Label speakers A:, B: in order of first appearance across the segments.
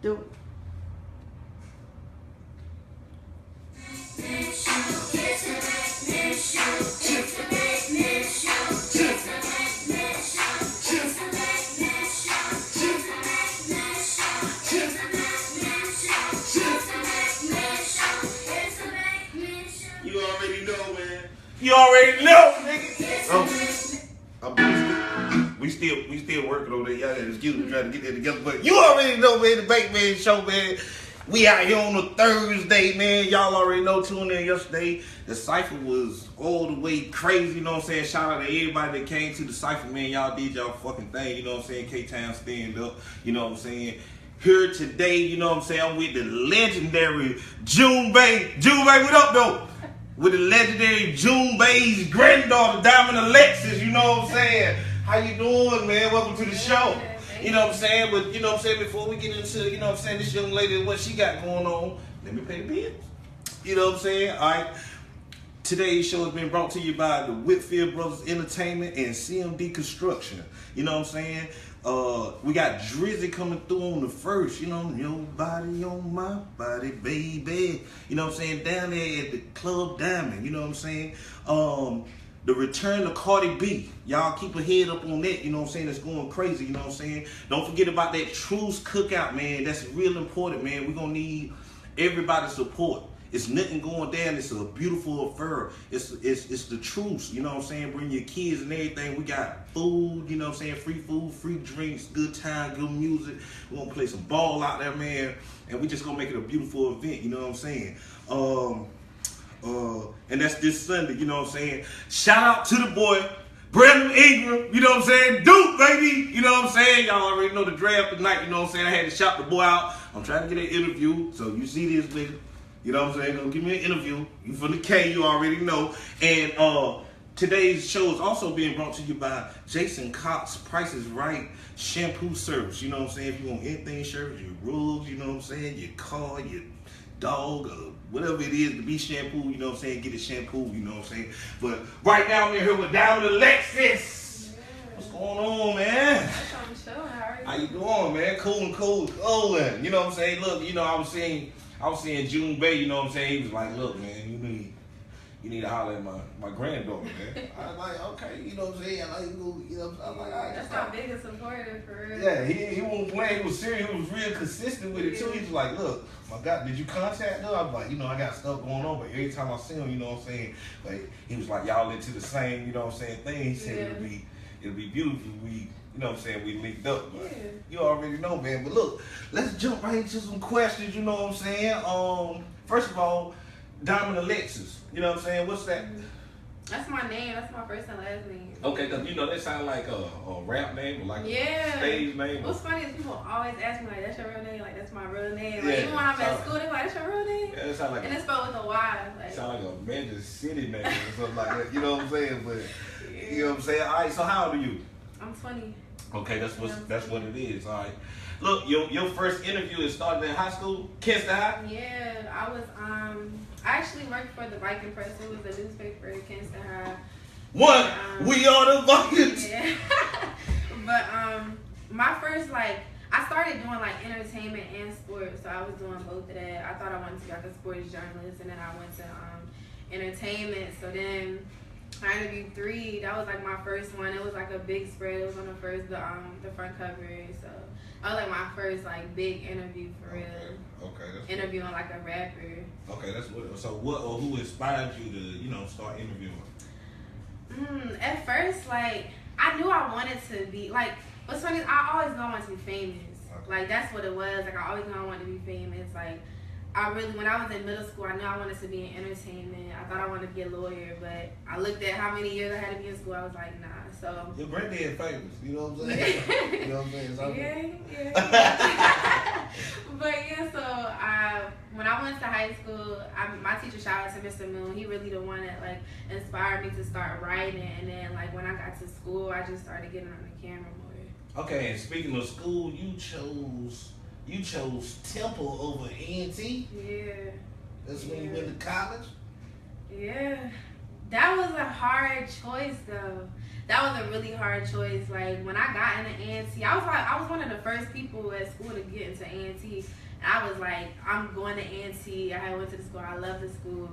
A: Do it.
B: You already know, nigga. We still working on that. Y'all excuse me trying to get that together, but you already know, man. The Bake Man Show, man. We out here on a Thursday, man. Y'all already know. Tuned in yesterday. The cipher was all the way crazy. You know what I'm saying? Shout out to everybody that came to the cipher, man. Y'all did y'all fucking thing. You know what I'm saying? K-Town stand up. You know what I'm saying? Here today, you know what I'm saying? I'm with the legendary June Bay. June Bay, what up, though? With the legendary June Bay's granddaughter, Dymond Alexis, you know what I'm saying? How you doing, man? Welcome to the show. You know what I'm saying? But you know what I'm saying, before we get into, you know what I'm saying, this young lady, what she got going on, let me pay the bills. You know what I'm saying? Alright. Today's show has been brought to you by the Whitfield Brothers Entertainment and CMD Construction. You know what I'm saying? We got Drizzy coming through on the first, you know, your body on my body, baby. You know what I'm saying? Down there at the Club Dymond, you know what I'm saying? The return of Cardi B. Y'all keep a head up on that, you know what I'm saying? It's going crazy, you know what I'm saying? Don't forget about that Truce Cookout, man. That's real important, man. We're gonna need everybody's support. It's nothing going down. It's a beautiful affair. It's the truth. You know what I'm saying? Bring your kids and everything. We got food, you know what I'm saying? Free food, free drinks, good time, good music. We're going to play some ball out there, man. And we just going to make it a beautiful event, you know what I'm saying? And that's this Sunday, you know what I'm saying? Shout out to the boy, Brandon Ingram, you know what I'm saying? Duke, baby, you know what I'm saying? Y'all already know the draft tonight, you know what I'm saying? I had to shout the boy out. I'm trying to get an interview, so you see this nigga. You know what I'm saying? Gonna give me an interview. You from the K, you already know. And today's show is also being brought to you by Jason Cox, Price is Right Shampoo Service. You know what I'm saying? If you want anything service, your rugs, you know what I'm saying? Your car, your dog, or whatever it is to be shampoo, you know what I'm saying? Get it shampoo, you know what I'm saying? But right now I'm in here with Dymond Alexis. Yeah. What's going on, man? How you doing, man? Cool. You know what I'm saying? Look, you know, I was saying June Bay, you know what I'm saying? He was like, look, man, you need to holler at my granddaughter, man. I was like, okay, you know what I'm saying? I like you, you know what I'm saying? I was like, all right.
C: That's my biggest supporter, for real.
B: Yeah, he wasn't playing, he was serious, he was real consistent with it too. He was like, look, my God, did you contact her? I was like, you know, I got stuff going on, but every time I see him, you know what I'm saying? Like, he was like, y'all into the same, you know what I'm saying, thing. He said it'll be beautiful. You know what I'm saying, we linked up, but you already know, man. But look, let's jump right into some questions, you know what I'm saying? First of all, Dymond Alexis, you know what I'm saying? What's that?
C: That's my name, that's my first and last name.
B: Okay, because you know, that sounds like a rap name or like a stage name.
C: What's funny is people always ask me, like, that's your real name? Like, that's my real name. Like, even when I'm at school, they're like, that's your real name?
B: Yeah, it sounds like
C: and it's spelled with a Y. Like,
B: sound like a Manchester City name or something like that, you know what I'm saying? But, you know what I'm saying? All right, so how old are you?
C: I'm 20.
B: Okay, that's what it is. All right. Look, your first interview is started in high school, Kent High.
C: Yeah, I was I actually worked for the Viking Press. It was a newspaper at Kent High.
B: What? We are the Vikings.
C: Yeah. But my first I started doing like entertainment and sports, so I was doing both of that. I thought I wanted to be like a sports journalist, and then I went to entertainment. So then I interviewed 3. That was like my first one. It was like a big spread. It was on the front cover. So that was like my first like big interview for real.
B: Okay. That's
C: interviewing like a rapper.
B: Okay, that's what. So what or who inspired you to start interviewing?
C: At first, like I knew I wanted to be like. What's funny is I always knew I wanted to be famous. Okay. Like that's what it was. Like I always knew I wanted to be famous. Like when I was in middle school, I knew I wanted to be in entertainment. I thought I wanted to be a lawyer, but I looked at how many years I had to be in school. I was like, nah. So
B: your granddad famous, you know what I'm saying? You know what I'm saying?
C: Yeah. But yeah, so when I went to high school, my teacher, shout out to Mr. Moon. He really the one that like inspired me to start writing. And then like when I got to school, I just started getting on the camera more.
B: Okay, and speaking of school, you chose Temple over A&T?
C: Yeah.
B: That's when you went to college?
C: Yeah. That was a hard choice though. That was a really hard choice. Like when I got into A&T, I was one of the first people at school to get into A&T. And I was like, I'm going to A&T. I went to the school. I love the school.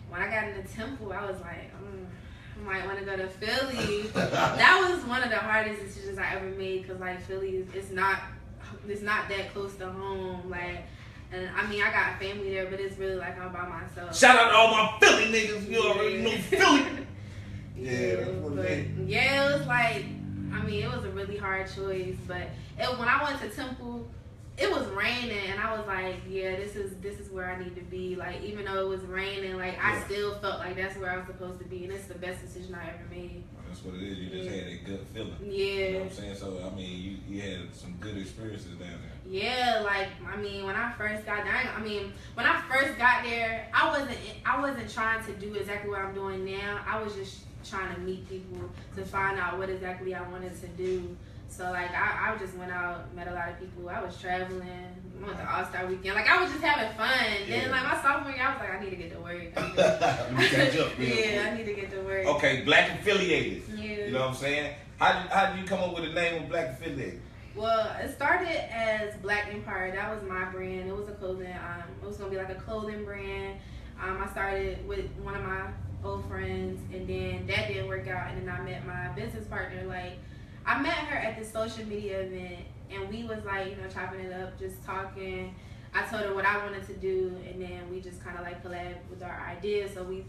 C: When I got into Temple, I was like, I might want to go to Philly. That was one of the hardest decisions I ever made because like Philly it's not that close to home. Like, and I mean I got family there, but it's really like I'm by myself.
B: Shout out to all my Philly niggas. You already know Philly.
C: Yeah, it was like, I mean, it was a really hard choice. But when I went to Temple, it was raining, and I was like, yeah, this is where I need to be. Like, even though it was raining, like I still felt like that's where I was supposed to be, and it's the best decision I ever made.
A: That's what it is. You just had a good feeling.
C: Yeah.
A: You know what I'm saying? So I mean, you had some good experiences down there.
C: Yeah, like I mean, when I first got there, when I first got there, I wasn't trying to do exactly what I'm doing now. I was just trying to meet people to find out what exactly I wanted to do. So like I just went out, met a lot of people. I was traveling, went to All-Star Weekend. Like I was just having fun. Yeah. Then like my sophomore year, I was like, I need to get to work.
B: Let me catch up.
C: Yeah, I need to get to work.
B: Okay, Black Affiliated.
C: Yeah.
B: You know what I'm saying? How did you come up with the name of Black Affiliated?
C: Well, it started as Black Empire. That was my brand. It was a clothing. It was gonna be like a clothing brand. I started with one of my old friends, and then that didn't work out. And then I met my business partner. Like, I met her at this social media event, and we was like, you know, chopping it up, just talking. I told her what I wanted to do, and then we just kind of like collabed with our ideas. So we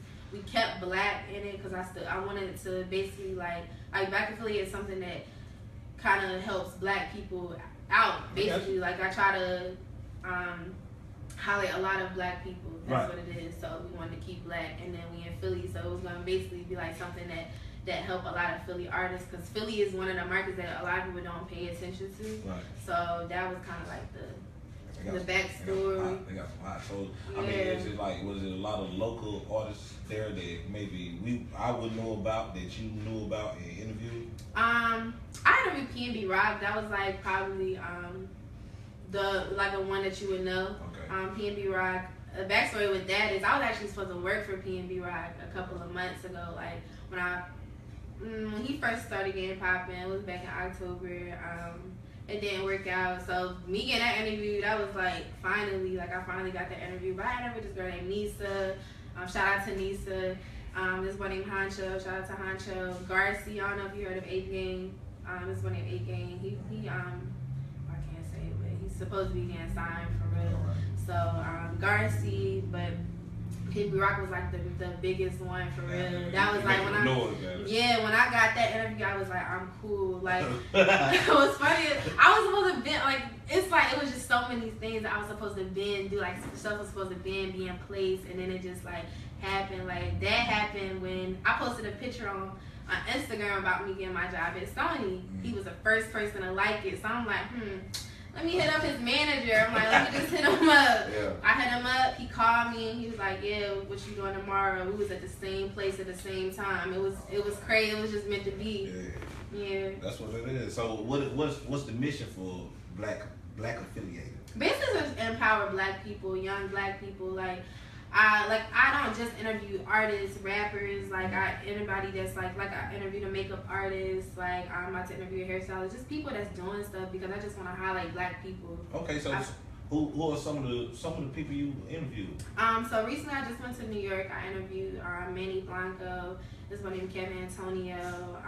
C: kept Black in it because I wanted to basically like Black Affiliate is something that kind of helps Black people out. Basically, like I try to highlight a lot of Black people. That's what it is. So we wanted to keep Black, and then we in Philly, so it was gonna basically be like something that help a lot of Philly artists, because Philly is one of the markets that a lot of people don't pay attention to. Right. So that was kind of like the backstory.
A: They got some hot. So I mean, is it like, was it a lot of local artists there that maybe I would know about, that you knew about and interviewed?
C: I interviewed P&B Rock. That was like probably the one that you would know. Okay. P&B Rock. The backstory with that is I was actually supposed to work for P&B Rock a couple of months ago. Like when he first started getting popping, it was back in October. It didn't work out. So me getting that interview, that was like I finally got that interview. But I interviewed this girl named Nisa. Shout out to Nisa. This boy named Honcho. Shout out to Honcho. Garcia, I don't know if you heard of 8 Gang. This boy named 8 Gang. He I can't say it, but he's supposed to be getting signed for real. So Garcia, but P&B Rock was like the biggest one for real. That was like when I got that interview, I was like, I'm cool. Like it was funny. I was supposed to be like, it's like it was just so many things that I was supposed to do. Like stuff was supposed to be in place, and then it just like happened. Like that happened when I posted a picture on Instagram about me getting my job at Sony. He was the first person to like it, so I'm like, let me hit up his manager. I'm like, let me just hit him up. Yeah. I hit him up. He called me and he was like, yeah, what you doing tomorrow? We was at the same place at the same time. It was crazy. It was just meant to be. Yeah.
A: That's what it is. So what's the mission for Black Affiliated?
C: Basically, just empower Black people, young Black people. I don't just interview artists, rappers, anybody that's like I interviewed a makeup artist, like I'm about to interview a hairstylist, just people that's doing stuff because I just want to highlight Black people.
A: Okay, so who are some of the people you interviewed?
C: So recently I just went to New York. I interviewed Manny Blanco, this one named Kevin Antonio,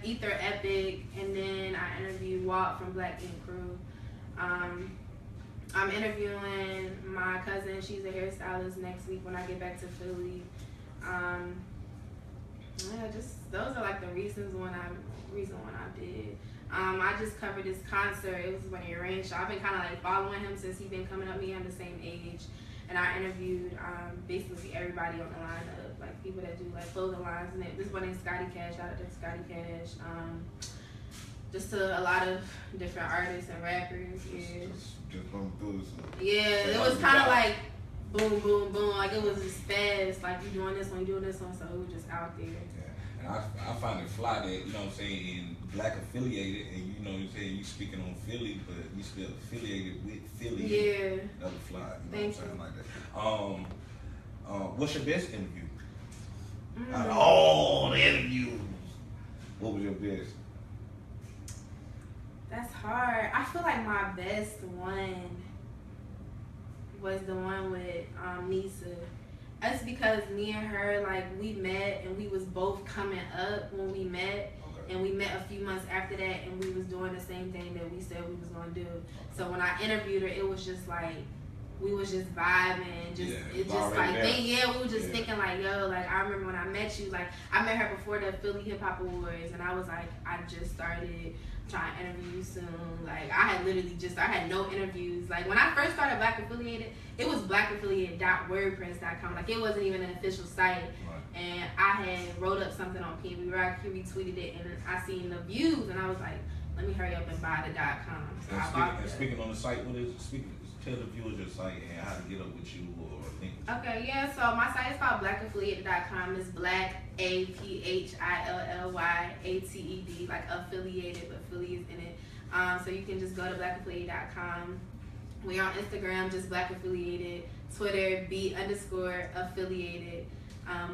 C: Ether Epic, and then I interviewed Walt from Black Ink Crew. I'm interviewing my cousin. She's a hairstylist next week when I get back to Philly. Those are like the reason one I did. I just covered this concert. It was when it rained. So I've been kind of like following him since he's been coming up. Me, I'm the same age, and I interviewed basically everybody on the lineup, like people that do like clothing lines. And this one named Scotty Cash. Shout out to Scotty Cash. Just to a lot of different artists and rappers. Yeah.
A: Just going through this.
C: Yeah, it was kind of like boom, boom, boom. Like it was just fast. Like you doing this one, so it was just out there.
A: Yeah. And I find it fly that, you know what I'm saying, in Black Affiliated, and you know what I'm saying, you speaking on Philly, but you still affiliated with Philly.
C: Yeah.
A: That was fly. You know
C: Thank
A: what I'm saying, like that. What's your best interview?
C: Mm.
B: Out of all the interviews, what was your best?
C: That's hard. I feel like my best one was the one with Nisa. That's because me and her, like, we met and we was both coming up when we met.
A: Okay.
C: And we met a few months after that and we was doing the same thing that we said we was going to do. So when I interviewed her, it was just like, we was just vibing, just
A: Yeah,
C: it just like
A: there.
C: we were just thinking like, yo, like I remember when I met you, like I met her before the Philly Hip Hop Awards, and I was like, I just started trying to interview you soon. Like I had literally I had no interviews. Like when I first started Black Affiliated, it was blackaffiliated.wordpress.com. Like it wasn't even an official site.
A: Right.
C: And I had wrote up something on PNB Rock, he retweeted it, and I seen the views, and I was like, let me hurry up and buy the .com. So I bought
A: And
C: it.
A: speaking on the site, tell the viewers your site and how to get up with you or think.
C: Okay, yeah, so my site is called blackaffiliated.com. It's black, APHILLYATED, like affiliated, but Philly is in it. So you can just go to blackaffiliated.com. We're on Instagram, just blackaffiliated. Twitter, B_affiliated.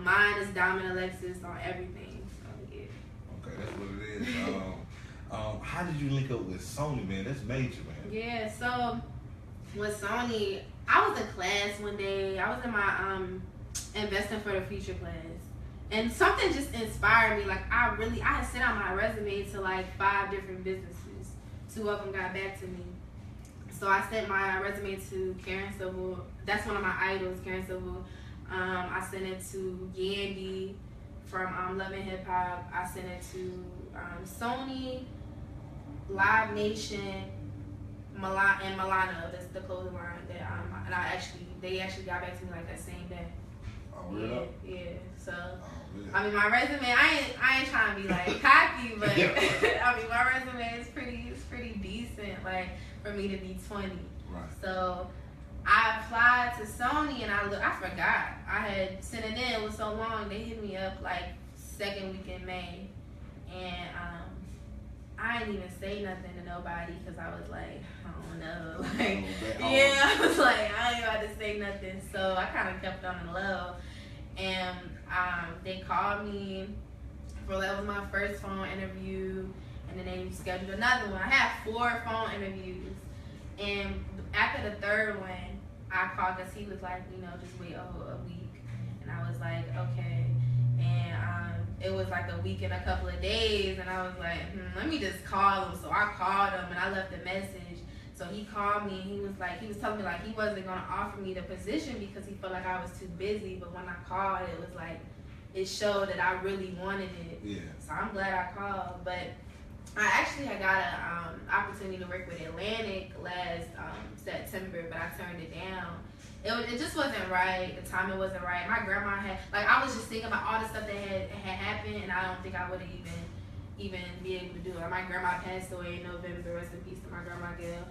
C: Mine is Dymond Alexis on everything. So, yeah.
A: Okay, that's what it is. How did you link up with Sony, man? That's major, man.
C: Yeah, so with Sony, I was in class one day. I was in my investing for the future class, and something just inspired me. Like I had sent out my resume to like 5 different businesses. 2 of them got back to me, so I sent my resume to Karen Civil. That's one of my idols, Karen Civil. I sent it to Yandy from Love and Hip Hop. I sent it to Sony, Live Nation, and Milano. That's the clothing line that and they actually got back to me like that same day.
A: Oh, really?
C: Yeah. So
A: Really?
C: I mean, my resume. I ain't trying to be like cocky, but I mean, my resume is pretty decent. Like for me to be 20.
A: Right.
C: So I applied to Sony and I forgot. I had sent it in. It was so long. They hit me up like 2nd week in May, and I didn't even say nothing to nobody because I was like, I don't know. Like, yeah, I was like, I ain't about to say nothing. So I kind of kept on the low. And they called me. That was my first phone interview. And then they scheduled another one. I had 4 phone interviews. And after the 3rd one, I called because he was like, just wait a week. And I was like, okay. And it was like a week and a couple of days, and I was like, let me just call him. So I called him and I left a message. So he called me and he was telling me like he wasn't gonna offer me the position because he felt like I was too busy. But when I called, it was like it showed that I really wanted it.
A: Yeah.
C: So I'm glad I called. But I actually had got an opportunity to work with Atlantic last September, but I turned it down. It just wasn't right. The timing wasn't right. My grandma had, like, I was just thinking about all the stuff that had happened, and I don't think I would have even be able to do it. My grandma passed away in November. Rest in peace to my grandma Gail.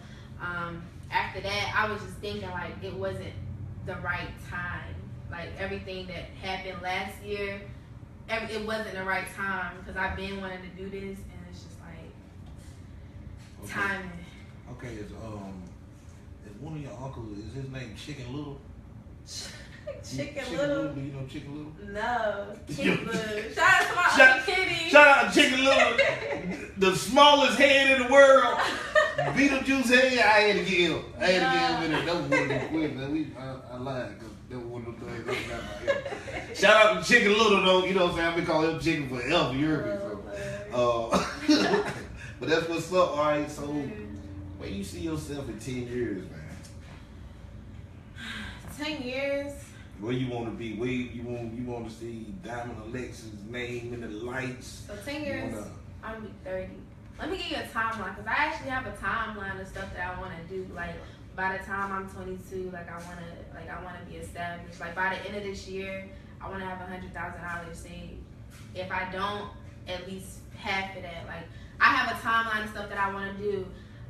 C: After that, I was just thinking like it wasn't the right time. Like everything that happened last year, it wasn't the right time because I've been wanting to do this, and it's just like timing.
A: Okay, is one of your uncles, is his name Chicken Little?
C: Chicken Little?
A: Do you know Chicken Little?
C: No. Chicken Little. Shout out to my Uncle Kitty.
B: Shout out to Chicken Little, the smallest head in the world. Beetlejuice head, I had to get him. I had to get him in there. That was one of the quick. I lied because that was one of the things that got my head. Shout out to Chicken Little though. You know what I'm saying? I've been calling him Chicken forever. You heard me. So, but that's what's up. All right. So, where you see yourself in 10 years, man?
C: 10 years.
A: Where you want to be? Where you want to see Dymond Alexis' name in the lights?
C: So 10 years, I'm gonna be 30. Let me give you a timeline because I actually have a timeline of stuff that I want to do. Like by the time I'm 22, I wanna be established. Like by the end of this year, I want to have $100,000 saved. If I don't, at least half of that. Like I have a timeline of stuff that I want to do.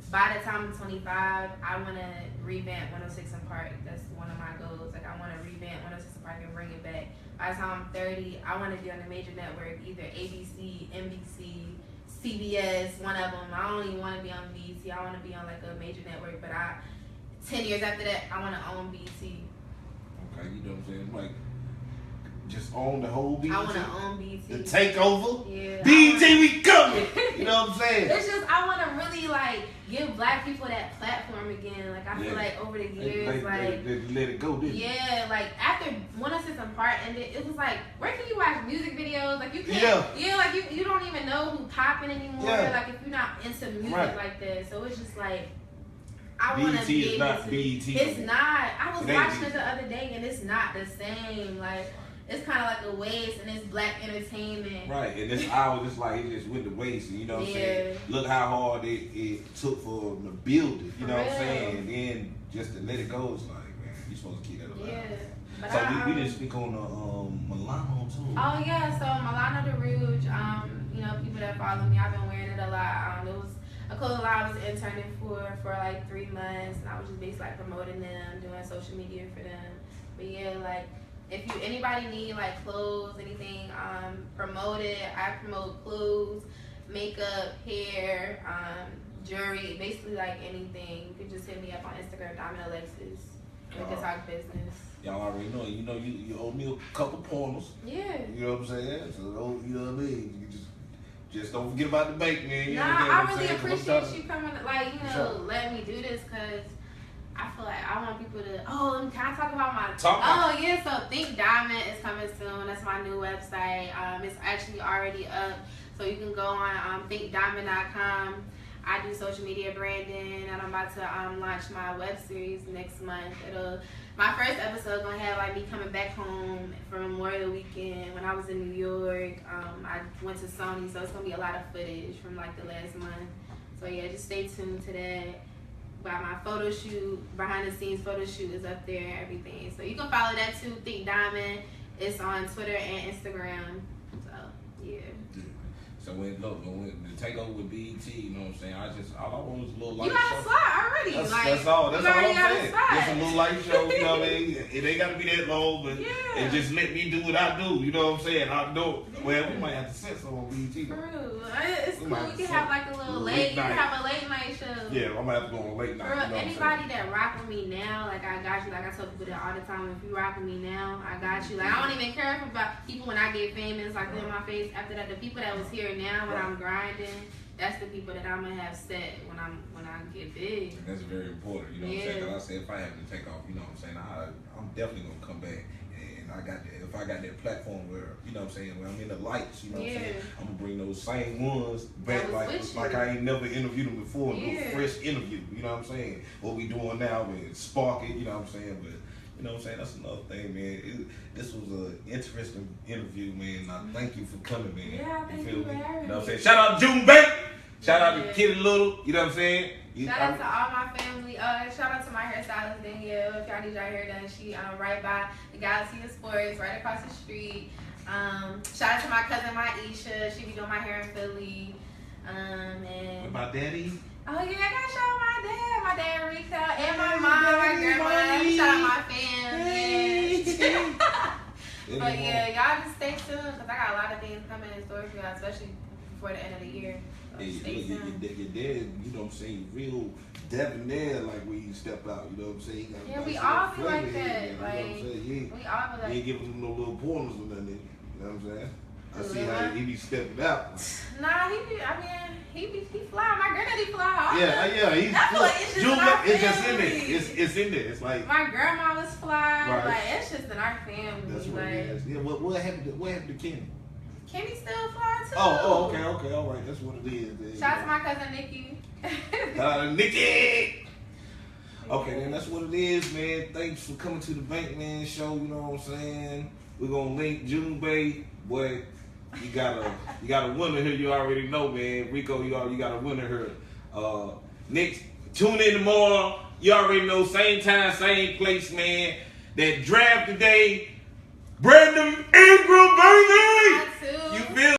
C: By the time I'm 25, I want to revamp 106 and Park. That's one of my goals. Like I want to revamp 106 and Park and bring it back. By the time I'm 30, I want to be on a major network, either ABC, NBC, CBS, one of them. I don't even want to be on BET. I want to be on like a major network. But 10 years after that, I want to own BET.
A: Okay, you know what I'm saying? Like, just own the whole BET.
C: I want to own BET.
B: The takeover.
C: Yeah.
B: BET, we coming. You know what I'm saying?
C: It's just I want to really like give black people that platform again. Like I feel like over the years,
A: they let it go, didn't
C: yeah, like after One Assistant Part ended, it was like where can you watch music videos? Like you can't, like you don't even know who popping anymore.
B: Yeah.
C: Like if you're not into music like that, so it's just like. I
A: BET
C: want to be
A: is
C: able
A: not
C: to.
A: BET.
C: It's not. I was
A: It ain't
C: watching it the other day, and it's not the same. Like it's kind of like a waste, and it's black entertainment.
A: Right, and this hour just like it just went to waste. You know what I'm saying? Look how hard it took for them to build it. You know what I'm saying? And then just to let it go, it's like, man, you supposed to keep that alive.
C: Yeah. But
A: So we didn't speak on Milano too.
C: Oh yeah, so Milano the Rouge. You know, people that follow me, I've been wearing it a lot. It was a clothing line I was interning for like 3 months, and I was just basically like promoting them, doing social media for them. But yeah, like if anybody need like clothes, anything, promote it. I promote clothes, makeup, hair, jewelry, basically like anything. You can just hit me up on Instagram, Dymond Alexis. We can talk business.
A: Y'all already know. You know you owe me a couple pointers.
C: Yeah.
A: You know what I'm saying? So you know what I mean. You just don't forget about the bake, man. You
C: nah,
A: know
C: I really appreciate you coming, like, you know, letting me do this, because I feel like I want people to, can I talk about my, yeah, so Think Dymond is coming soon. That's my new website. It's actually already up, so you can go on thinkdymond.com. I do social media branding, and I'm about to launch my web series next month. My first episode gonna have like me coming back home from Memorial Weekend when I was in New York. I went to Sony, so it's gonna be a lot of footage from like the last month. So yeah, just stay tuned to that. By my photo shoot, behind the scenes photo shoot is up there and everything. So you can follow that too, Think Dymond. It's on Twitter and Instagram. So yeah.
A: So when the takeover with BET, you know what I'm saying? All I want was a little light show.
C: You got a slot already.
A: That's all I'm saying. Just a little light show, you know what I mean? It ain't got to be that long, but and just let me do what I do, you know what I'm saying? I know. Well, we might have to set some on BET.
C: True. It's cool. We can have like a little late. You can have a late night show.
A: Yeah, I'm gonna have to go on a late night.
C: For anybody that rock with me now, like I got you. Like I tell people that all the time. If you rock with me now, I got you. Like I don't even care about people when I get famous, like in my face. After that, the people that was here now when I'm grinding, that's the people that I'm gonna have set when I get big.
A: And that's very important, you know what I'm saying? Because I said if I have to take off, you know what I'm saying, I'm definitely gonna come back. And if I got that platform where, you know what I'm saying, where I'm in the lights, you know what I'm saying, I'm gonna bring those same ones back like I ain't never interviewed them before, and do a fresh interview, you know what I'm saying? What we doing now with Spark It, you know what I'm saying? But you know what I'm saying? That's another thing, man. This was an interesting interview, man. I thank you for coming, man.
C: Yeah, thank you for having me.
A: You know what I'm saying? Shout out to June Bank. Shout out to Kitty Little. You know what I'm saying?
C: Shout out to all my family. Shout out to my hairstylist, Danielle. If y'all need y'all hair done, she right by the Galaxy of Sports, right across the street. Shout out to my cousin, Maisha. She be doing my hair in Philly. And
A: what about Daddy?
C: Oh yeah, I gotta shout out my dad Rico, and my mom, my grandma. Shout out my fam. But yeah, y'all just stay tuned, because I got a lot of things coming in store for y'all, especially before the end of the year. So stay tuned.
A: Your dad, you know what I'm saying, real debonair, like when you step out, you know what I'm saying?
C: Yeah, we all be like that.
A: You know what I'm saying?
C: We all be like that.
A: You ain't giving them no little pointers or nothing, you know what I'm saying? I see how he be stepping out.
C: Nah, he fly. My granddaddy fly.
A: Yeah, he's it's just in there. It's in there. It's like
C: my grandma was fly. Right. Like it's just in our family.
A: That's what it is. Yeah, what happened to Kenny?
C: Kenny still fly too.
A: Okay, all right. That's what it is.
C: Shout out to my cousin Nikki.
A: Nikki. Okay, then that's what it is, man. Thanks for coming to the Bankman Show. You know what I'm saying? We're gonna link June Bay, boy. You got a winner here. You already know, man. Rico, you got a winner here. Next, tune in tomorrow. You already know, same time, same place, man. That draft today, Brandon Ingram, baby. You feel?